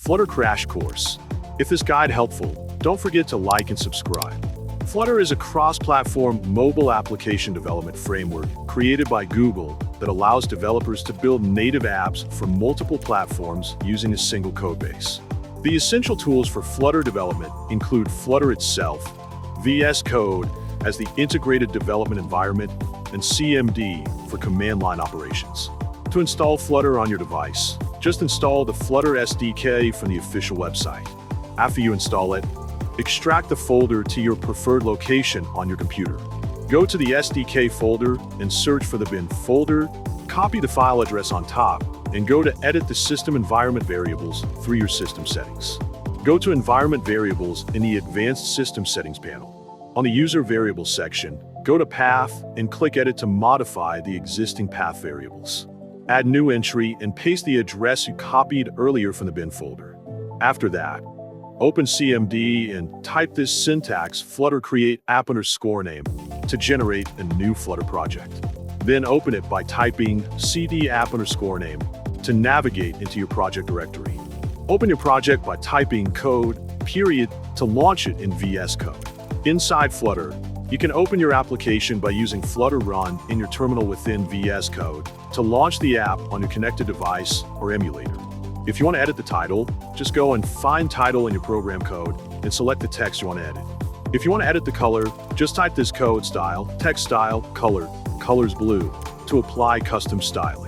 Flutter Crash Course. If this guide helpful, don't forget to like and subscribe. Flutter is a cross-platform mobile application development framework created by Google that allows developers to build native apps for multiple platforms using a single codebase. The essential tools for Flutter development include Flutter itself, VS Code as the integrated development environment, and CMD for command line operations. To install Flutter on your device, just install the Flutter SDK from the official website. After you install it, extract the folder to your preferred location on your computer. Go to the SDK folder and search for the bin folder, copy the file address on top, and go to Edit the System Environment Variables through your system settings. Go to Environment Variables in the Advanced System Settings panel. On the User Variables section, go to Path and click Edit to modify the existing path variables. Add new entry and paste the address you copied earlier from the bin folder. After that, open CMD and type this syntax Flutter create app_name to generate a new Flutter project. Then open it by typing cd app_name to navigate into your project directory. Open your project by typing code, period, to launch it in VS Code. Inside Flutter, you can open your application by using Flutter Run in your terminal within VS Code to launch the app on your connected device or emulator. If you want to edit the title, just go and find title in your program code and select the text you want to edit. If you want to edit the color, just type this code style, text style, color, colors blue, to apply custom styling.